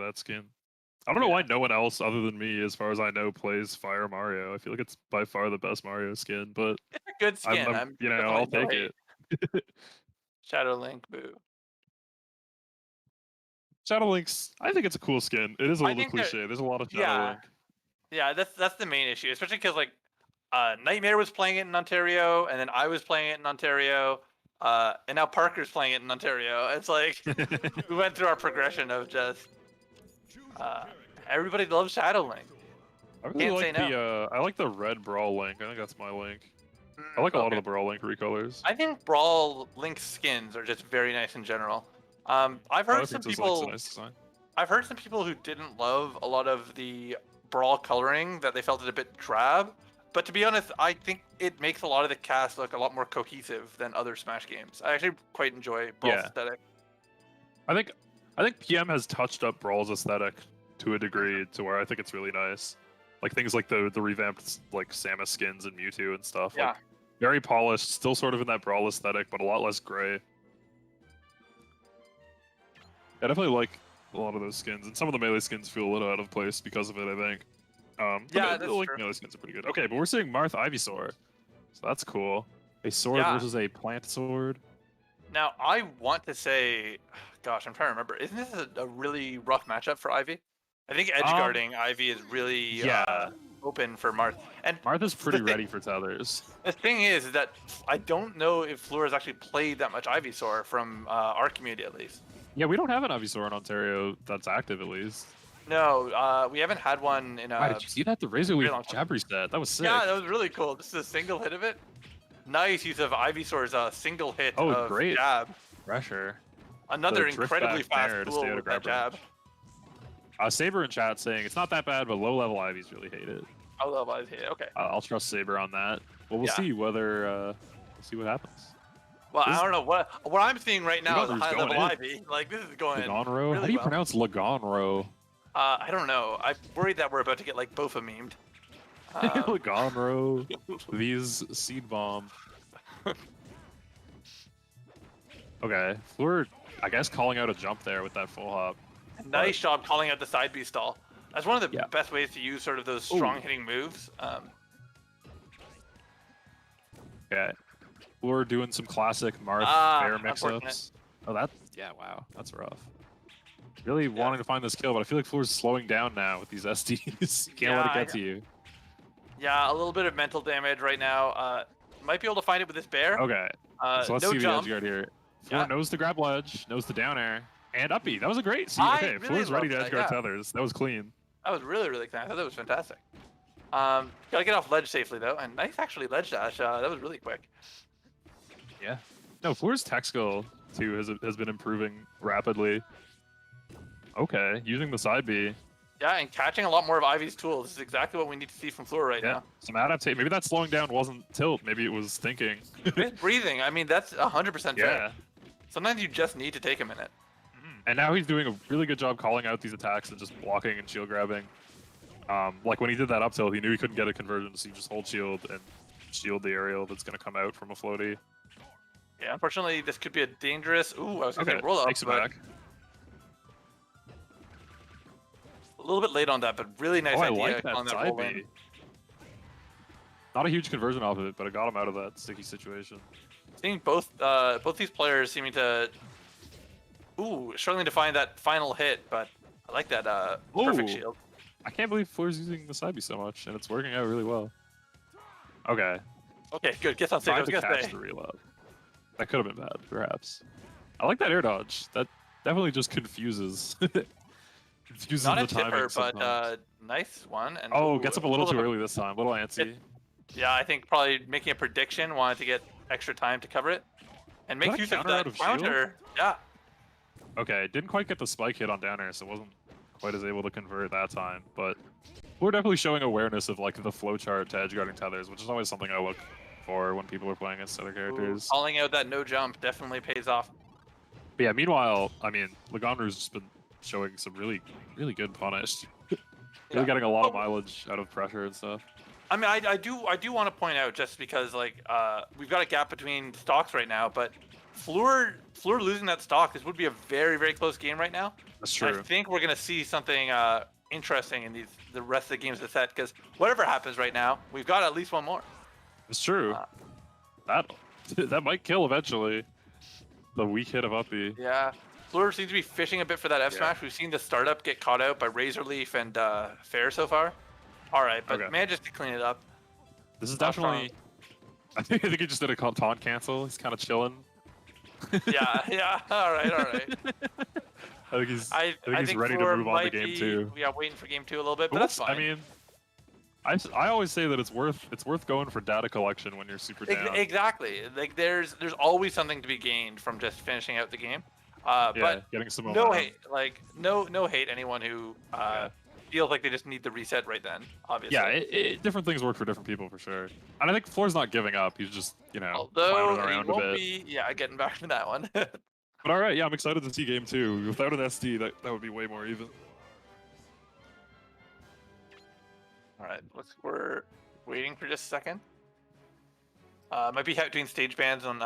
that skin. I don't know why no one else other than me, as far as I know, plays Fire Mario. I feel like it's by far the best Mario skin, but It's a good skin. I'm you know, I'll take it. Shadow Link, boo. Shadow Link's, I think it's a cool skin. It is a I little think cliche. There's a lot of Shadow Link. Yeah, that's the main issue, especially because like Nightmare was playing it in Ontario, and then I was playing it in Ontario, and now Parker's playing it in Ontario. It's like we went through our progression of just everybody loves Shadow Link. I really like I like the red Brawl Link. I think that's my Link. I like a lot of the Brawl Link recolors. I think Brawl Link skins are just very nice in general. I've heard some people. I've heard some people who didn't love a lot of the Brawl coloring, that they felt it a bit drab. But to be honest, I think it makes a lot of the cast look a lot more cohesive than other Smash games. I actually quite enjoy Brawl's aesthetic. I think PM has touched up Brawl's aesthetic to a degree to where I think it's really nice. Like things like the revamped like Samus skins and Mewtwo and stuff. Yeah. Like, very polished, still sort of in that Brawl aesthetic, but a lot less gray. I definitely like a lot of those skins, and some of the melee skins feel a little out of place because of it, I think. Yeah, the melee skins are pretty good. Okay, but we're seeing Marth Ivysaur, so that's cool. A sword versus a plant sword. Now, I want to say, gosh, I'm trying to remember. Isn't this a really rough matchup for Ivy? I think edge guarding Ivy is really open for Marth. And Marth is pretty ready for tethers. The thing is that I don't know if Fluor has actually played that much Ivysaur from our community, at least. Yeah, we don't have an Ivysaur in Ontario that's active, at least. No, we haven't had one in a... Wow, did you see that? The Razor Leaf jab reset. That was sick. Yeah, that was really cool. This is a single hit of it. Nice use of Ivysaur's single hit of great jab. Pressure. Another incredibly fast tool with that jab. Saber in chat saying, it's not that bad, but low-level Ivies really hate it. Oh, low-level Ivies hate it, okay. I'll trust Saber on that. Well, we'll see whether... we'll see what happens. Well, I don't know. What I'm seeing right now is a high-level Ivy. Like, this is going Legonro? really How do you pronounce Legonro? I don't know. I'm worried that we're about to get, like, Bofa memed. Legonro. These seed bomb. Okay. Fluor, I guess, calling out a jump there with that full hop. Nice job calling out the side B stall. That's one of the best ways to use sort of those strong hitting moves. Okay. Fluor doing some classic Marth fair mix-ups. Oh, wow, that's rough. Really wanting to find this kill, but I feel like Fluor's slowing down now with these SDs. You can't let it get to you. Yeah, a little bit of mental damage right now. Might be able to find it with this bear. Okay. So let's see the edge guard here. Fluor knows to grab ledge, knows the down air, and up B. That was a great see. Okay, Fluor's ready to edge guard tethers. That was clean. That was really, really clean. I thought that was fantastic. Gotta get off ledge safely though, and nice actually ledge dash. That was really quick. Yeah. No, Fluor's tech skill too has been improving rapidly. Okay, using the side B. Yeah, and catching a lot more of Ivy's tools. This is exactly what we need to see from Fluor right now. Some adaptation. Maybe that slowing down wasn't tilt. Maybe it was thinking. It's breathing. I mean, that's 100% fair. Sometimes you just need to take a minute. And now he's doing a really good job calling out these attacks and just blocking and shield grabbing. Like when he did that up tilt, he knew he couldn't get a conversion, so he just hold shield and shield the aerial that's going to come out from a floaty. Yeah, unfortunately, this could be a dangerous... Ooh, I was going to say roll up, takes it back. A little bit late on that, but really nice idea. I like that side B. Not a huge conversion off of it, but it got him out of that sticky situation. Seeing both these players seeming to... struggling to find that final hit, but I like that perfect shield. I can't believe Fluor's using the side B so much, and it's working out really well. Okay. Okay, good. Gets on stage. I was gonna say. The reload. That could have been bad, perhaps. I like that air dodge. That definitely just confuses. Confuses Not the a tipper, but nice one. And gets up a little too early this time. A little antsy. Yeah, I think probably making a prediction, wanted to get extra time to cover it. And make use of that counter. Yeah. Okay, didn't quite get the spike hit on down air, so wasn't quite as able to convert that time. But we're definitely showing awareness of like the flowchart to edge guarding tethers, which is always something I look for when people are playing against other characters. Calling out that no jump definitely pays off. But yeah, meanwhile, I mean, Legonro's just been showing some really good punish. Really getting a lot of mileage out of pressure and stuff. I mean, I do want to point out, just because like we've got a gap between stocks right now, but Fluor losing that stock, this would be a very, very close game right now. That's true. And I think we're gonna see something interesting in the rest of the games of the set, because whatever happens right now, we've got at least one more. It's true. That might kill eventually. The weak hit of Uppy. Yeah. Fluor seems to be fishing a bit for that F smash. We've seen the startup get caught out by Razor Leaf and Fair so far. All right, but manages to clean it up. This is definitely. I think he just did a taunt cancel. He's kind of chilling. yeah. All right. I think he's ready to move on to game 2. We are waiting for game 2 a little bit, but that's fine. I mean, I always say that it's worth going for data collection when you're super down. Exactly. Like there's always something to be gained from just finishing out the game. But getting some no hate. Like no hate anyone who feels like they just need the reset right then. Obviously. Yeah, different things work for different people for sure. And I think Fluor's not giving up. He's just Although clowning around he won't a bit. be getting back to that one. But all right, I'm excited to see game 2. Without an SD, that would be way more even. All right, we're waiting for just a second. Might be doing stage bans on.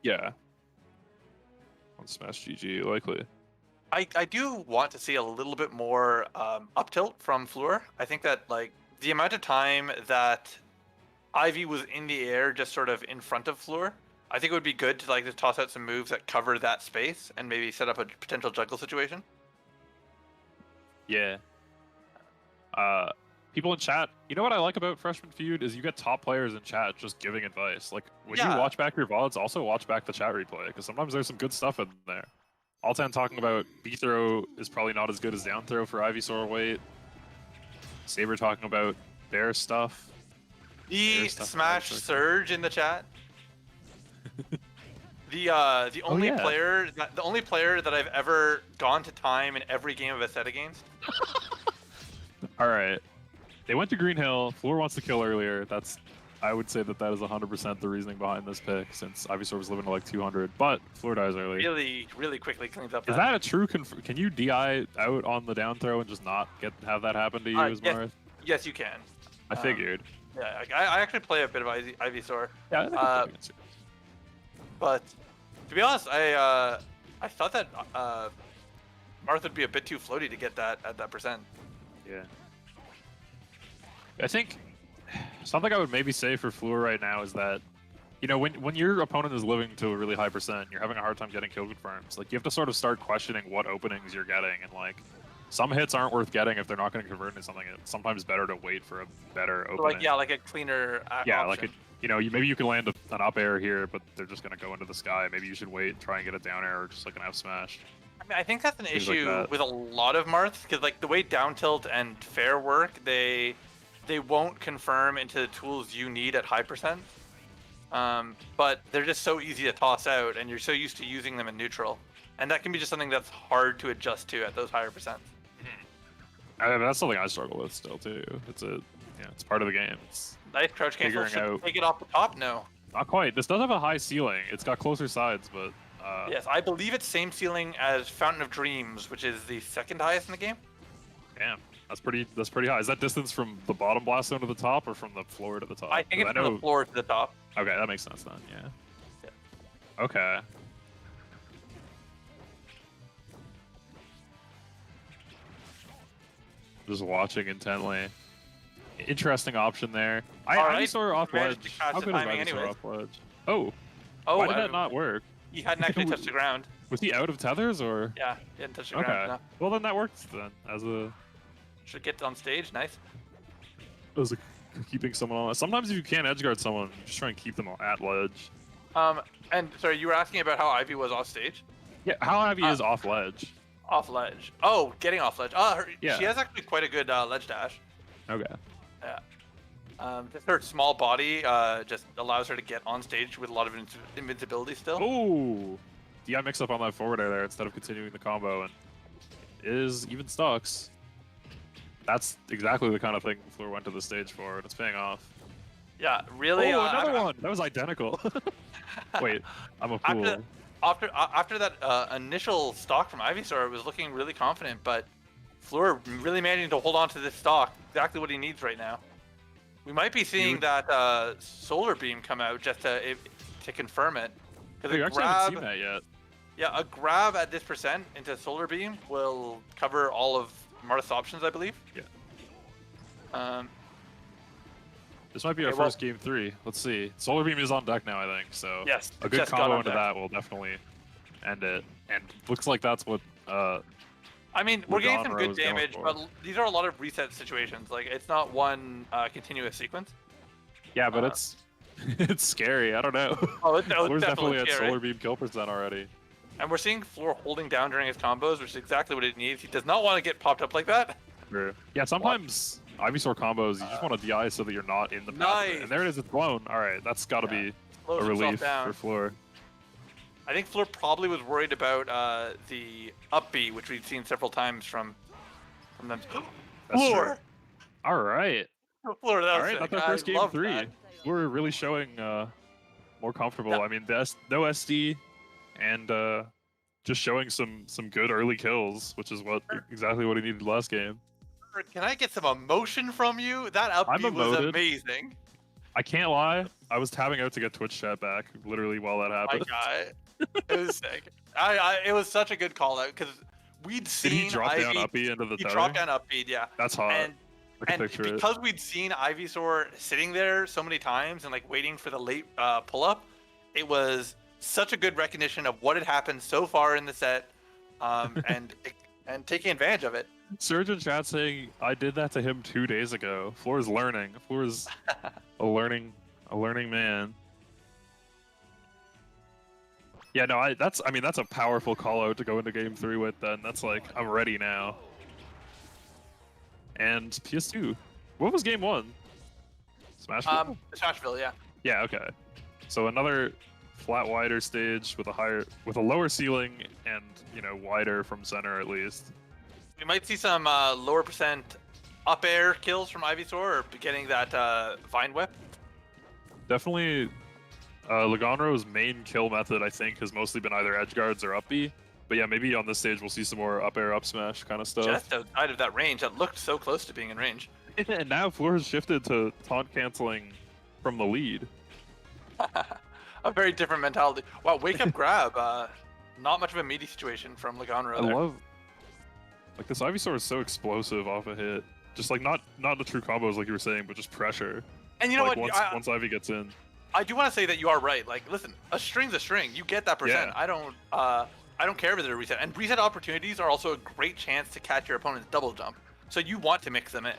Yeah. On Smash GG, likely. I do want to see a little bit more up tilt from Fluor. I think that like the amount of time that Ivy was in the air, just sort of in front of Fluor, I think it would be good to to toss out some moves that cover that space and maybe set up a potential juggle situation. Yeah. People in chat, you know what I like about Freshman Feud is you get top players in chat just giving advice. Like when you watch back your VODs, also watch back the chat replay because sometimes there's some good stuff in there. Altan talking about B throw is probably not as good as down throw for Ivysaur weight. Saber talking about bear stuff. The Smash Surge in the chat. The only player that I've ever gone to time in every game of a set against. All right. They went to Green Hill. Fluor wants to kill earlier. I would say that is 100% the reasoning behind this pick, since Ivysaur was living to like 200, but Fluor dies early. Really, really quickly cleans up. Is that a true Can you DI out on the down throw and just not have that happen to you as Marth? Yes, you can. I figured. Yeah, I actually play a bit of Ivysaur. Yeah, I think but to be honest, I thought that Marth would be a bit too floaty to get that at that percent. Yeah. I think something I would maybe say for Fluor right now is that, when your opponent is living to a really high percent, you're having a hard time getting kill confirms. Like you have to sort of start questioning what openings you're getting, and like some hits aren't worth getting if they're not going to convert into something. It's sometimes better to wait for a better opening. Like a cleaner. Option. Maybe you can land an up air here, but they're just going to go into the sky. Maybe you should wait and try and get a down air or just like an F smash. I mean, I think that's an issue with a lot of Marths, because like the way down tilt and fair work, they won't confirm into the tools you need at high percent. But they're just so easy to toss out, and you're so used to using them in neutral, and that can be just something that's hard to adjust to at those higher percents. That's something I struggle with still too. It's part of the game. Nice crouch cancel. Should take it off the top? No. Not quite. This does have a high ceiling. It's got closer sides, but. Yes, I believe it's same ceiling as Fountain of Dreams, which is the second highest in the game. Damn, that's pretty high. Is that distance from the bottom blast zone to the top, or from the floor to the top? I think it's from the floor to the top. Okay, that makes sense then. Yeah. Okay. Just watching intently. Interesting option there. Ivysaur off ledge. How good is Ivysaur off ledge? Oh. Why did that not work? He hadn't actually touched the ground. Was he out of tethers or? Yeah, he hadn't touched the ground. Okay. Well, then that works then. Should get on stage. Nice. As keeping someone on. Sometimes if you can't edge guard someone, just try and keep them at ledge. And sorry, you were asking about how Ivy was off stage? Yeah, how Ivy is off ledge. Off ledge. Oh, getting off ledge. She has actually quite a good ledge dash. Okay. Yeah. Just her small body just allows her to get on stage with a lot of invincibility still. Oh, DI mix up on that forward air there instead of continuing the combo, and is even stocks. That's exactly the kind of thing Fluor went to the stage for, and it's paying off. Yeah, really. Oh, another one. That was identical. Wait, I'm a fool. After that initial stock from Ivysaur, it was looking really confident, but Fluor really managing to hold on to this stock, exactly what he needs right now. We might be seeing that Solar Beam come out just to confirm it. Because you actually haven't seen that yet. Yeah, a grab at this percent into Solar Beam will cover all of Marth's options, I believe. Yeah. This might be our first game 3. Let's see. Solar Beam is on deck now, I think. So yes, a good combo into that will definitely end it. And looks like that's what. I mean, we're getting some good damage, but these are a lot of reset situations. Like it's not one continuous sequence. Yeah, but it's it's scary. I don't know. Oh, Fluor's definitely at scary. Solar Beam kill percent already. And we're seeing Fluor holding down during his combos, which is exactly what it needs. He does not want to get popped up like that. True. Yeah, sometimes Ivysaur combos, you just want to DI so that you're not in the path. Nice. And there it is, it's blown. All right, that's got to be a relief for Fluor. I think Fluor probably was worried about the up B, which we've seen several times from them. Fluor! All right. Fluor, that was all right, that's our first game 3. We're really showing more comfortable. Yeah. I mean, no SD, and just showing some good early kills, which is exactly what he needed last game. Can I get some emotion from you? That up B was amazing. I can't lie. I was tabbing out to get Twitch chat back, literally while that happened. It was sick. It was such a good call out because we'd seen. Did he drop down up B into the tower? He dropped down up B, yeah. That's hot. And because we'd seen Ivysaur sitting there so many times and like waiting for the late pull up, it was such a good recognition of what had happened so far in the set, and taking advantage of it. Surgeon chat saying I did that to him 2 days ago. Fluor's learning. Fluor's a learning man. Yeah, no, that's a powerful call out to go into game 3 with. Then that's like I'm ready now. And PS2. What was game 1? Smashville? Smashville, yeah. Yeah, okay. So another flat wider stage with a lower ceiling and wider from center at least. We might see some lower percent up air kills from Ivysaur or getting that Vine Whip. Definitely Legonro's main kill method, I think, has mostly been either edge guards or up B. But yeah, maybe on this stage we'll see some more up air, up smash kind of stuff. Just outside of that range, that looked so close to being in range. And now Fluor has shifted to taunt canceling from the lead. A very different mentality. Wow, wake up grab. Not much of a meaty situation from Legonro. I love this Ivysaur is so explosive off a hit. Just like not the true combos like you were saying, but just pressure. And you know what? Once Ivy gets in. I do want to say that you are right. Like, listen, a string's a string. You get that percent. Yeah. I don't care if they're a reset. And reset opportunities are also a great chance to catch your opponent's double jump. So you want to mix them in.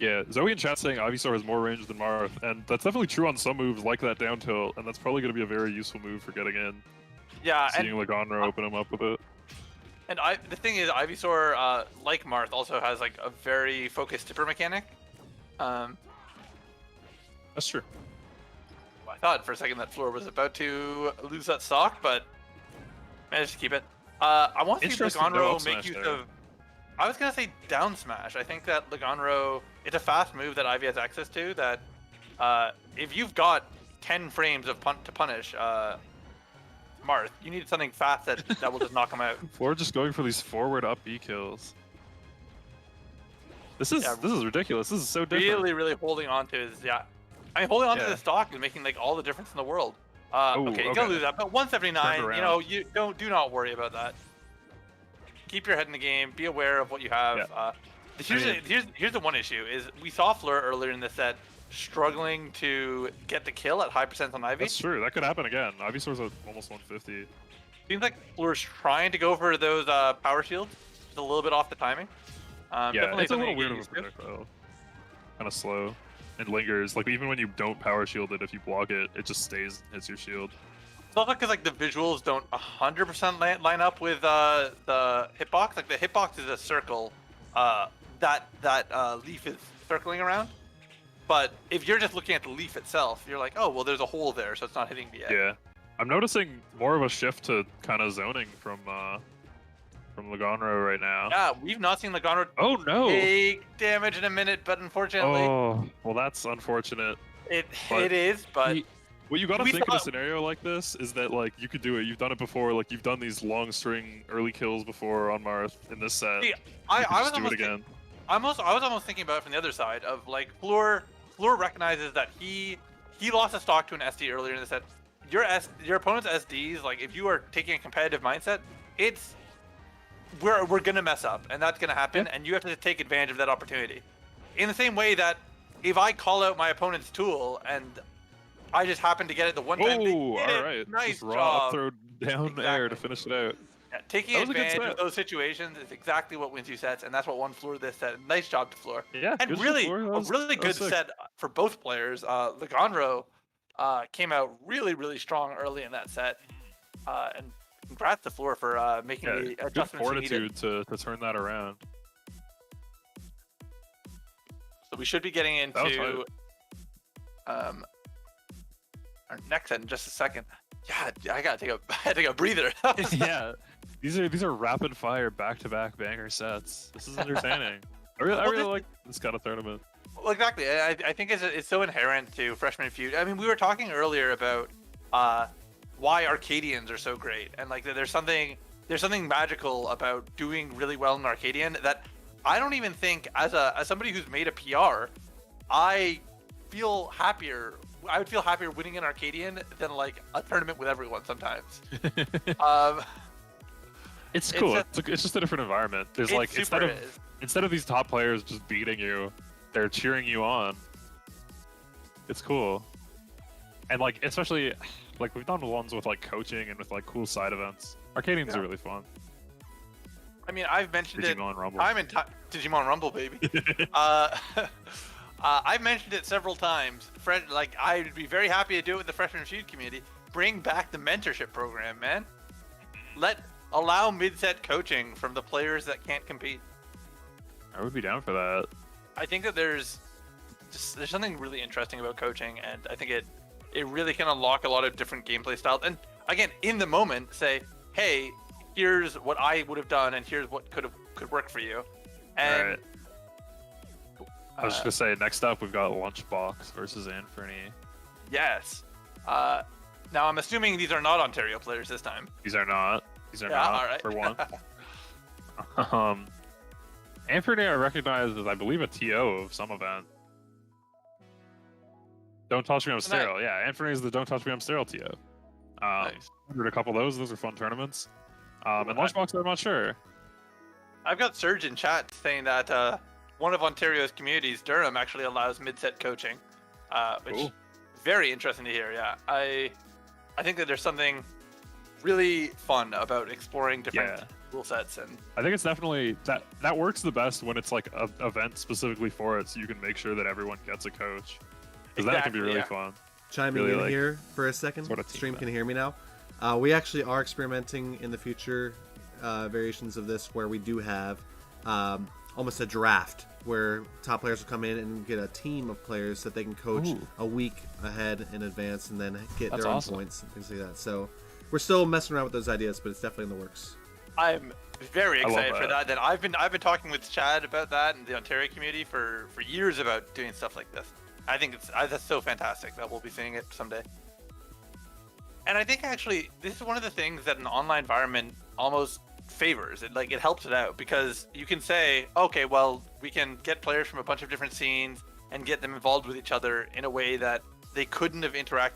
Yeah, Zoe in chat saying Ivysaur has more range than Marth, and that's definitely true on some moves like that down tilt, and that's probably going to be a very useful move for getting in. Yeah, seeing Legonro open him up with it. And the thing is, Ivysaur, like Marth, also has like a very focused tipper mechanic. That's true. I thought for a second that Fluor was about to lose that stock, but managed to keep it. I want to see Legonro make use of. I was gonna say down smash. I think that Legonro, it's a fast move that Ivy has access to. That if you've got 10 frames of to punish Marth, you need something fast that will just knock him out. Fluor just going for these forward up B kills. This is ridiculous. This is so different. Really holding on to his holding on to the stock is making like all the difference in the world. Okay, you're gonna lose that, but 179. You do not worry about that. Keep your head in the game. Be aware of what you have. Yeah. Here's the one issue is we saw Fluor earlier in the set struggling to get the kill at high percent on Ivy. That's true. That could happen again. Ivysaur's at almost 150. Seems like Fluor's trying to go for those power shields. Just a little bit off the timing. Yeah, it's a little weird of a projectile. Kind of slow. And lingers. Like even when you don't power shield it, if you block it, it just stays, hits your shield. It's also because like the visuals don't 100% line up with the hitbox. Like the hitbox is a circle that leaf is circling around. But if you're just looking at the leaf itself, you're like, oh well, there's a hole there, so it's not hitting the edge. Yeah, I'm noticing more of a shift to kind of zoning from Legonro right now. Yeah, we've not seen Legonro take damage in a minute, but unfortunately. Oh, well, that's unfortunate. It is, but. What you gotta think in a scenario like this is that like you could do it. You've done it before. Like you've done these long string early kills before on Marth in this set. See, I was do it again. I was almost thinking about it from the other side of like Fluor recognizes that he he lost a stock to an SD earlier in the set. Your opponent's SDs, like if you are taking a competitive mindset, we're gonna mess up, and that's gonna happen, and you have to take advantage of that opportunity. In the same way that if I call out my opponent's tool and I just happen to get it the one time, all right, nice just raw job. up throw down air to finish it out. Yeah, taking advantage of those situations is exactly what wins you sets, and that's what won Fluor this set. Nice job to Fluor. Yeah, and really a really good set for both players. Legonro came out really strong early in that set, and congrats to Fluor for making the adjustments good fortitude to turn that around. So we should be getting into our next set in just a second. Yeah, I gotta take a breather. Yeah, these are rapid fire back-to-back banger sets. This is entertaining. I really like this kind of tournament. Well, exactly. I think it's so inherent to Freshman Feud. I mean, we were talking earlier about why Arcadians are so great, and like there's something magical about doing really well in Arcadian that I don't even think as somebody who's made a PR, I feel happier. I would feel happier winning an Arcadian than like a tournament with everyone sometimes. It's cool. It's just a different environment. There's like instead of these top players just beating you, they're cheering you on. It's cool. And like especially like we've done ones with like coaching and with like cool side events. Arcadians are really fun. I mean, I've mentioned Digimon Rumble. I'm in Digimon Rumble, baby. I've mentioned it several times. Like, I'd be very happy to do it with the Freshman Feud community. Bring back the mentorship program, man. Allow mid-set coaching from the players that can't compete. I would be down for that. I think that there's something really interesting about coaching, and I think it really can unlock a lot of different gameplay styles. And again, in the moment, say, hey, here's what I would have done, and here's what could work for you. And right. I was just gonna say, next up we've got Lunchbox versus Anferny. Yes. Now I'm assuming these are not Ontario players this time. These are not. These are not. All right. For one. Anferny I recognize as I believe a TO of some event. Don't Touch Me, I'm Sterile. Yeah, Anferny is the Don't Touch Me, I'm Sterile TO. Nice. Heard a couple of those. Those are fun tournaments. And Lunchbox, I'm not sure. I've got Surge in chat saying that one of Ontario's communities, Durham, actually allows mid-set coaching, which is very interesting to hear. Yeah, I think that there's something really fun about exploring different rule sets, and I think it's definitely that works the best when it's like an event specifically for it, so you can make sure that everyone gets a coach. Because that can be really fun. Chiming in here for a second. Stream can hear me now. We actually are experimenting in the future variations of this where we do have almost a draft where top players will come in and get a team of players that they can coach a week ahead in advance and then get their own points and things like that. So we're still messing around with those ideas, but it's definitely in the works. I'm very excited for that. I've been talking with Chad about that and the Ontario community for years about doing stuff like this. I think that's so fantastic that we'll be seeing it someday. And I think actually this is one of the things that an online environment almost favors. It helps it out because you can say, okay, well, we can get players from a bunch of different scenes and get them involved with each other in a way that they couldn't have interacted